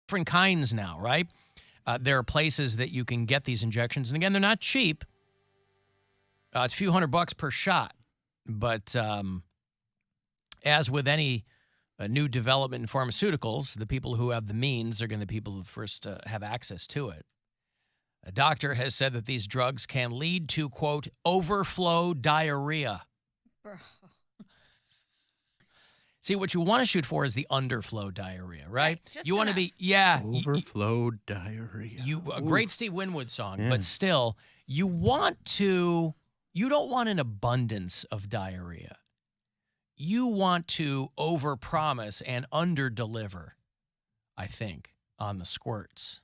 different kinds now, right? There are places that you can get these injections. And again, they're not cheap. It's a few $100 per shot. But as with any new development in pharmaceuticals, the people who have the means are going to be the people who first have access to it. A doctor has said that these drugs can lead to, quote, overflow diarrhea. Bro. See, what you want to shoot for is the underflow diarrhea, right? Just You want to enough. be, Overflow diarrhea. a great Steve Winwood song, Yeah. but still, you don't want an abundance of diarrhea. You want to overpromise and underdeliver, I think, on the squirts.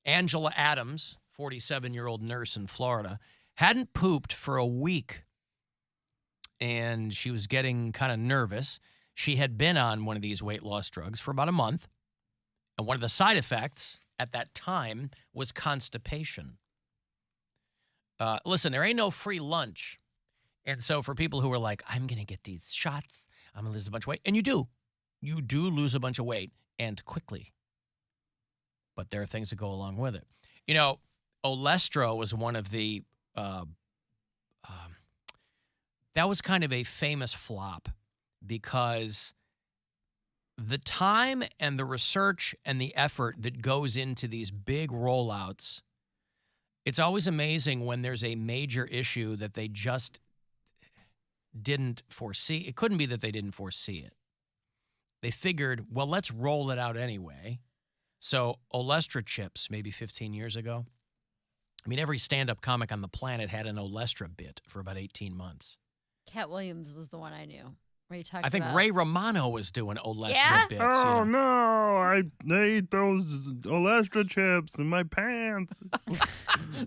Angela Adams, 47-year-old nurse in Florida, hadn't pooped for a week, and she was getting kind of nervous. She had been on one of these weight loss drugs for about a month, and one of the side effects at that time was constipation. Listen, there ain't no free lunch. And so for people who are like, I'm going to get these shots, I'm going to lose a bunch of weight, and you do lose a bunch of weight, and quickly. But there are things that go along with it. You know, Olestra was one of the, that was kind of a famous flop because the time and the research and the effort that goes into these big rollouts, it's always amazing when there's a major issue that they just didn't foresee. It couldn't be that they didn't foresee it. They figured, well, let's roll it out anyway. So Olestra chips, maybe 15 years ago. I mean, every stand-up comic on the planet had an Olestra bit for about 18 months. Cat Williams was the one I knew. Where he talks I think about... Ray Romano was doing Olestra Yeah? bits. Oh, no. I ate those Olestra chips in my pants.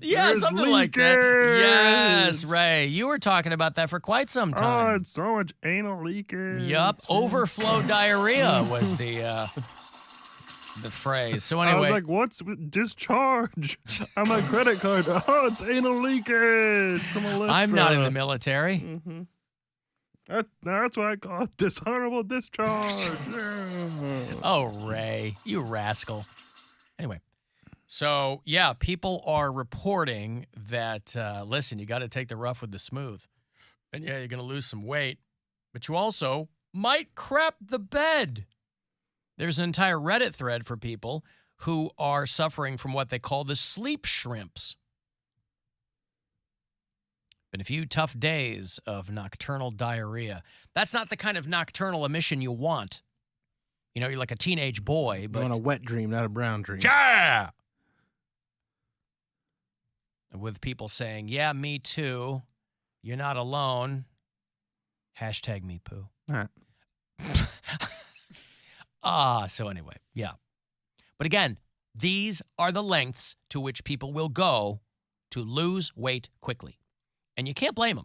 Yeah, There's something like that. leakage. Yes, Ray. You were talking about that for quite some Oh, time. it's so much anal leakage. Yup. Overflow diarrhea was the phrase. So anyway. I was like, what's with discharge on my credit card? Oh, it's anal leakage from Olestra. I'm not in the military. Mm-hmm. That's why I call it dishonorable discharge. Oh, Ray, you rascal. Anyway, so yeah, people are reporting that, listen, you got to take the rough with the smooth. And yeah, you're going to lose some weight, but you also might crap the bed. There's an entire Reddit thread for people who are suffering from what they call the sleep shrimps. Been a few tough days of nocturnal diarrhea. That's not the kind of nocturnal emission you want. You know, you're like a teenage boy, You but want a wet dream, not a brown dream. yeah! With people saying, yeah, me too. You're not alone. Hashtag me poo. So anyway, yeah. But again, these are the lengths to which people will go to lose weight quickly. And you can't blame them.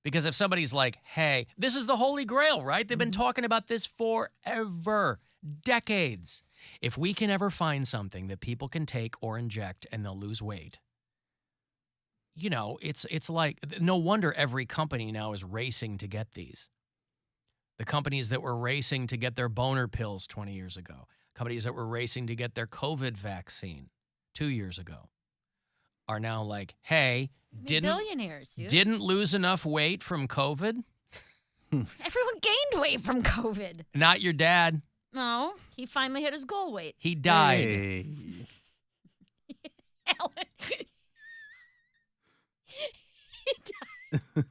Because if somebody's like, hey, this is the Holy Grail, right? They've been talking about this forever, decades. If we can ever find something that people can take or inject and they'll lose weight, you know, it's like, no wonder every company now is racing to get these. The companies that were racing to get their boner pills 20 years ago, companies that were racing to get their COVID vaccine 2 years ago, are now like, hey, billionaires, dude. didn't lose enough weight from COVID? Everyone gained weight from COVID. Not your dad. No, he finally hit his goal weight. He died. Hey. Alan. He died.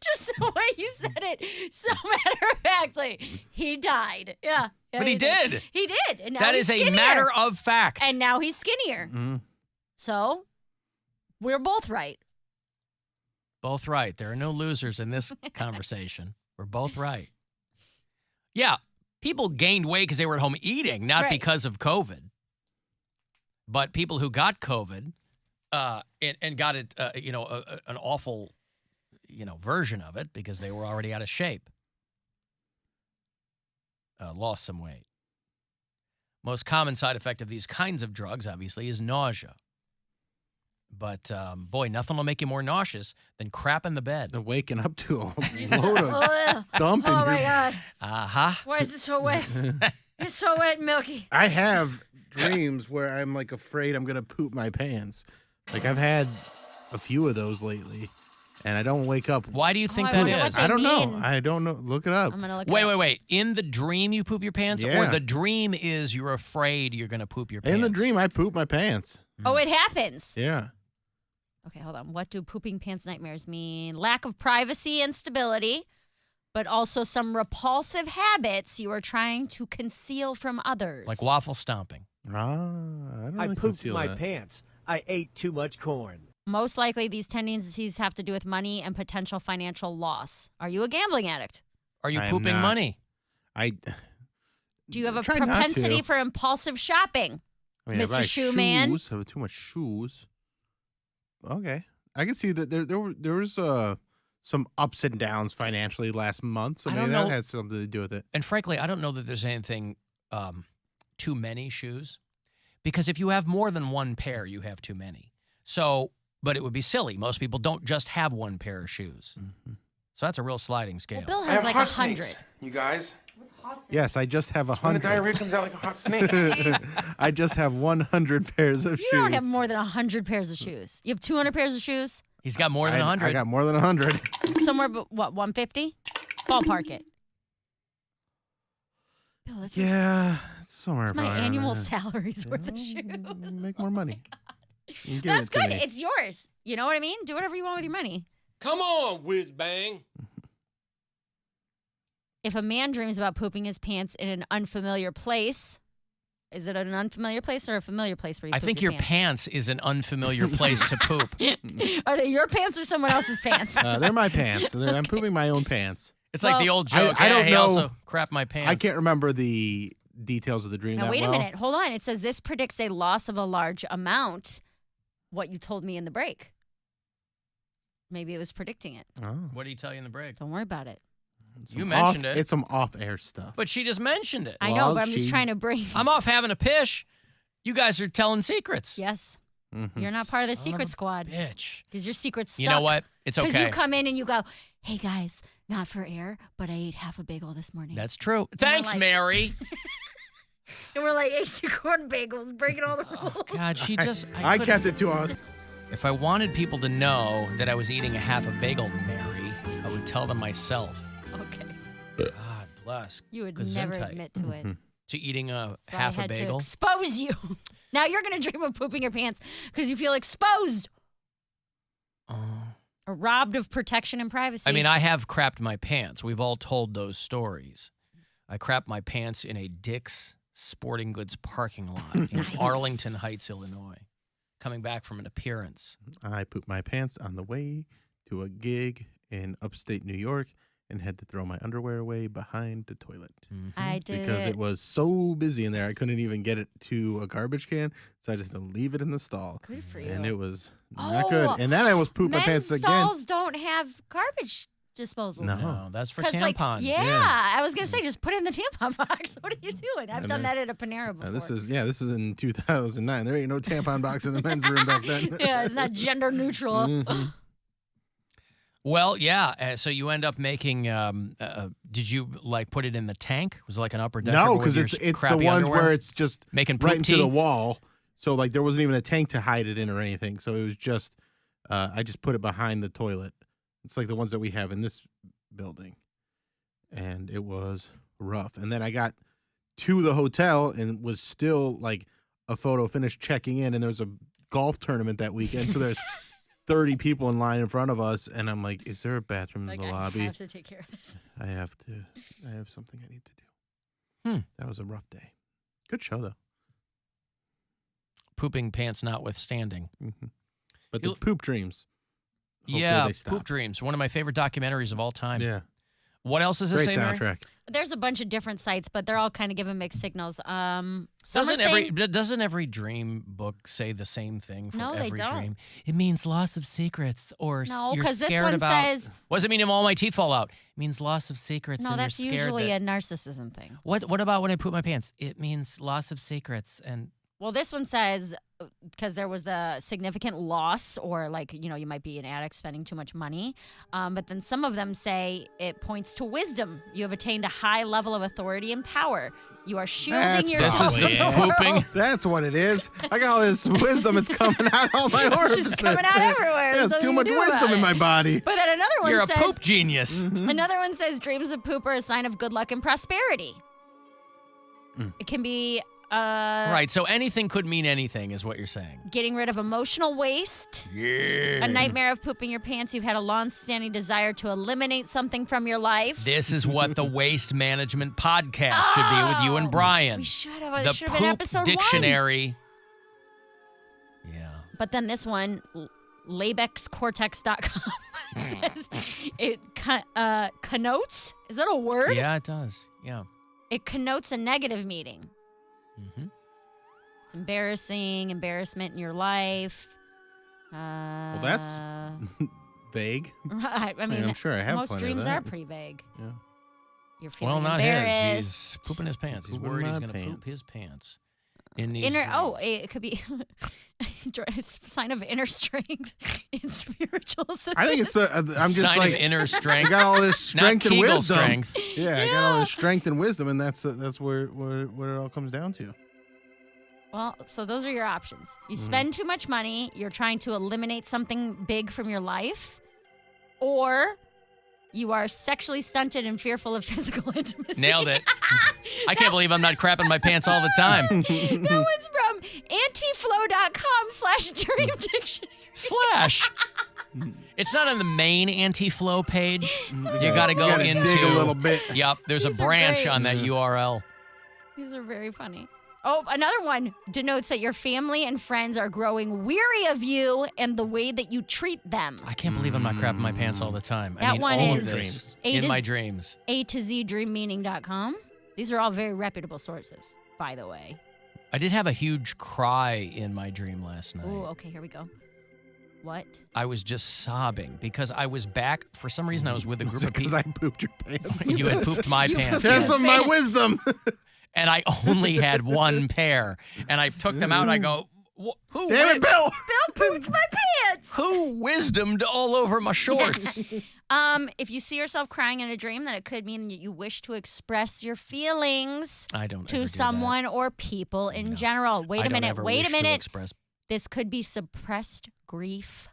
Just the way you said it, so matter-of-factly. He died. Yeah. But he did. He did. And now That he's is a skinnier. matter of fact. And now he's skinnier. Mm. So, we're both right. Both right. There are no losers in this conversation. We're both right. Yeah, people gained weight because they were at home eating, not Right. because of COVID. But people who got COVID and got it, an awful, version of it because they were already out of shape, lost some weight. Most common side effect of these kinds of drugs, obviously, is nausea. But, boy, nothing will make you more nauseous than crap in the bed. And waking up to a You load of oh dump in my your... God. Uh-huh. Why is this so wet? It's so wet and milky. I have dreams where I'm like afraid I'm gonna poop my pants. Like I've had a few of those lately, and I don't wake up. Why do you think I that wonder what is? they I don't know. mean. I don't know. Look it up. I'm gonna look. Wait. In the dream, you poop your pants, or Yeah. the dream is you're afraid you're gonna poop your pants? In the dream, I poop my pants. Oh, it happens. Yeah. Okay, hold on. What do pooping pants nightmares mean? Lack of privacy and stability, but also some repulsive habits you are trying to conceal from others. Like waffle stomping. I don't I really pooped conceal my that. pants. I ate too much corn. Most likely, these tendencies have to do with money and potential financial loss. Are you a gambling addict? Are you I am pooping not. money? Do you have a Try not propensity to. for impulsive shopping? I mean, if Mr. I have Shoe Man? shoes, I have too much shoes. Okay, I can see that there was some ups and downs financially last month, so I maybe don't that know. has something to do with it. And frankly, I don't know that there's anything too many shoes, because if you have more than one pair, you have too many. So, but it would be silly. Most people don't just have one pair of shoes. Mm-hmm. So that's a real sliding scale. Well, Bill I has have like hot 100. snakes, you guys. Yes, I just have When the 100. diarrhea comes out like a hot snake. I just have 100 pairs of You shoes. don't have more than 100 pairs of shoes. You have 200 pairs of shoes? He's got more than 100. I got more than 100. Somewhere, what, 150? Ballpark it. Bill, that's, Yeah, it's somewhere. that's my around annual there. salary's worth of shoes. Make more money. You give That's it to good. me. It's yours. You know what I mean? Do whatever you want with your money. Come on, whiz bang. If a man dreams about pooping his pants in an unfamiliar place, is it an unfamiliar place or a familiar place where you I poop think your your pants is an unfamiliar place to poop. Are they your pants or someone else's pants? They're my pants. I'm pooping my own pants. It's like the Well, old joke. I don't he know. also crap my pants. I can't remember the details of the dream Now, that wait well. a minute. Hold on. It says this predicts a loss of a large amount. What you told me in the break. Maybe it was predicting it. Oh. What did he tell you in the break? Don't worry about it. Some You mentioned it. It's some off-air stuff. But she just mentioned it. I know, Well, but I'm just she- trying to bring. I'm off having a pish. You guys are telling secrets. Yes. Mhm. You're not part of the Son of secret a squad. Bitch. Because your secrets suck. You know what? It's Because okay. you come in and you go, hey guys, not for air, but I ate half a bagel this morning. That's true. Thanks, like- Mary. And we're like, hey, corn bagels, breaking all the rules. Oh, God, she just. I couldn't- kept it to us. If I wanted people to know that I was eating a half a bagel, Mary, I would tell them myself. Okay. God bless. You would Gesundheit. never admit to it. To eating a So half I a had bagel. to expose you. Now you're going to dream of pooping your pants because you feel exposed Oh. or robbed of protection and privacy. I mean, I have crapped my pants. We've all told those stories. I crapped my pants in a Dick's Sporting Goods parking lot in Nice. Arlington Heights, Illinois, coming back from an appearance. I pooped my pants on the way to a gig in upstate New York and had to throw my underwear away behind the toilet. I did Because it. it was so busy in there, I couldn't even get it to a garbage can, so I just had to leave it in the stall. Good for you. And it was not Oh, good. And then I almost pooped my Men's pants again. stalls don't have garbage disposals. No. No, that's for 'Cause, tampons. like, yeah, I was gonna say just put it in the tampon box. What are you doing? I've And done then- that at a Panera before. This is in 2009. There ain't no tampon box in the men's room back then. yeah, it's not gender neutral. Mhm. Well, yeah. So you end up making. Did you like put it in the tank? Was it like an upper decker? No, with because your it's the crappy ones underwear? where it's just making right poop into tea. the wall. So like there wasn't even a tank to hide it in or anything. So it was just I just put it behind the toilet. It's like the ones that we have in this building. And it was rough. And then I got to the hotel and was still like a photo finish checking in, and there was a golf tournament that weekend. So there's 30 people in line in front of us, and I'm like, is there a bathroom Like in the I lobby? have to take care of this. I have something I need to do. That was a rough day. Good show though. Pooping pants notwithstanding. But the You'll- poop dreams. Hopefully Yeah, they stop. Poop Dreams. One of my favorite documentaries of all time. Yeah, What else does it great say, Mary? soundtrack. There's a bunch of different sites, but they're all kind of giving mixed signals. Some are Doesn't every dream book say the same thing for No, they every don't. dream? It means loss of secrets, or No, you're because this scared one about. says What does it mean if all my teeth fall out? It means loss of secrets, no. and That's you're scared usually that. a narcissism thing. What about when I poop my pants? It means loss of secrets, and Well, this one says because there was the significant loss or like, you might be an addict spending too much money. But then some of them say it points to wisdom. You have attained a high level of authority and power. You are shielding That's yourself This from is the the world. pooping. That's what it is. I got all this wisdom. It's coming out all my orifices. It's coming out everywhere. There's There's too nothing much you can do wisdom about in it. my body. But then another one You're a says, poop genius. Another one says dreams of poop are a sign of good luck and prosperity. It can be Right, so anything could mean anything is what you're saying. getting rid of emotional waste, Yeah. a nightmare of pooping your pants. You've had a long-standing desire to eliminate something from your life. This is what the Waste Management Podcast should be with you and Brian. We should have. The It should have been Poop episode 1. Dictionary. Yeah. But then this one, labexcortex.com says it connotes. Is that a word? Yeah, it does. Yeah. It connotes a negative meaning. Mm-hmm. It's embarrassment in your life. Well, that's vague. right. I mean, I'm sure I have most plenty of dreams that. are pretty vague. Yeah. You're feeling Well, not embarrassed. his. He's pooping his pants. He's Pooping worried he's my going to poop pants. his pants. In these It could be a sign of inner strength in spiritual assistance. I think it's I'm just sign like of inner I strength. got all this strength Not and Kegel wisdom. strength. Yeah, I got all this strength and wisdom, and that's where it all comes down to. Well, so those are your options. Mm-hmm. You spend too much money, you're trying to eliminate something big from your life, or you are sexually stunted and fearful of physical intimacy. Nailed it. I can't believe I'm not crapping my pants all the time. That one's from antiflow.com/dream dictionary. It's not on the main anti-flow page. You Yeah, got to you go gotta into dig a little bit. Yep, there's a These are branch great. on that URL. These are very funny. Oh, another one denotes that your family and friends are growing weary of you and the way that you treat them. I can't believe I'm not crapping my pants all the time. I That mean, one all is of this A in to my Z- dreams. A to Z dreammeaning.com. These are all very reputable sources, by the way. I did have a huge cry in my dream last night. Oh, okay, here we go. What? I was just sobbing because I was back. For some reason, I was with a group of Because people. I pooped your pants. You had pooped my you pants. pooped Have yes. some of my wisdom. And I only had one pair. And I took them out. And I go, who Damn it, Bill. Bill pooped my pants! who wisdomed all over my shorts? If you see yourself crying in a dream, then it could mean that you wish to express your feelings I don't ever to do someone or people in general. that. Wait I a don't minute. ever Wait wish a to minute. express- This could be suppressed grief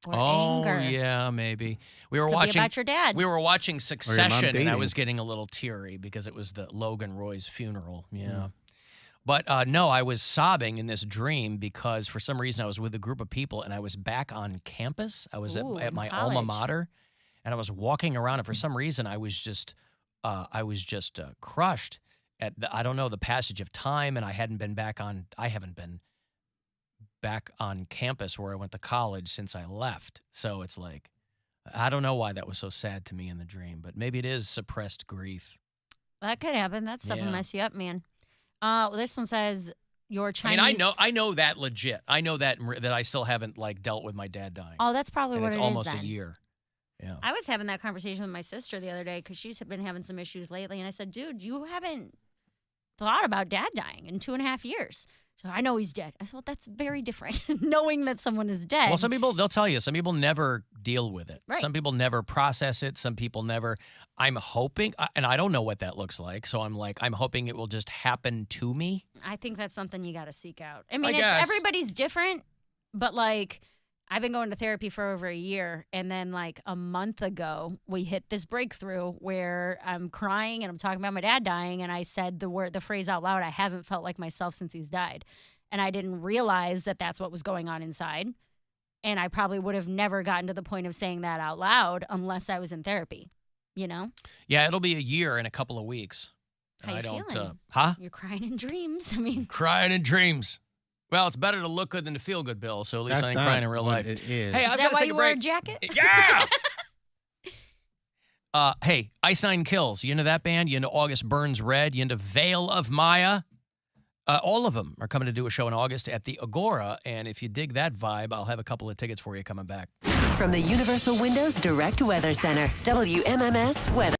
or Oh, anger. yeah, maybe. We This were could be watching. about your dad. We were watching Succession, and I dating. was getting a little teary because it was the Logan Roy's funeral. Yeah. But no, I was sobbing in this dream because for some reason I was with a group of people and I was back on campus. I was Ooh, at in my college. alma mater, and I was walking around, and for some reason I was just crushed at I don't know, the passage of time, and I haven't been back on campus where I went to college since I left. So it's like, I don't know why that was so sad to me in the dream, but maybe it is suppressed grief. That could happen. That stuff will Yeah. mess you up, man. This one says your Chinese. I mean, I know that legit. I know that I still haven't like dealt with my dad dying. Oh, that's probably and what it's it is almost then. a year. Yeah. I was having that conversation with my sister the other day because she's been having some issues lately, and I said, "Dude, you haven't thought about dad dying in 2.5 years." So I know he's dead. I said, "Well, that's very different, knowing that someone is dead." Well, some people, they'll tell you, some people never deal with it. Right. Some people never process it. Some people never. I'm hoping, and I don't know what that looks like. So I'm like, I'm hoping it will just happen to me. I think that's something you got to seek out. I mean, guess. everybody's different, but like I've been going to therapy for over a year, and then like a month ago, we hit this breakthrough where I'm crying and I'm talking about my dad dying, and I said the phrase out loud, "I haven't felt like myself since he's died," and I didn't realize that that's what was going on inside, and I probably would have never gotten to the point of saying that out loud unless I was in therapy. You know, Yeah, it'll be a year in a couple of weeks. How you I don't. feeling? Huh? You're crying in dreams. I mean, Crying in dreams. Well, it's better to look good than to feel good, Bill. So at least That's I ain't not crying in real what life. it is. Hey, is I've that got to why take you a wear a break. jacket? Yeah. Hey, Ice Nine Kills. You into that band? You into August Burns Red? You into Veil of Maya? All of them are coming to do a show in August at the Agora. And if you dig that vibe, I'll have a couple of tickets for you coming back. From the Universal Windows Direct Weather Center, WMMS Weather.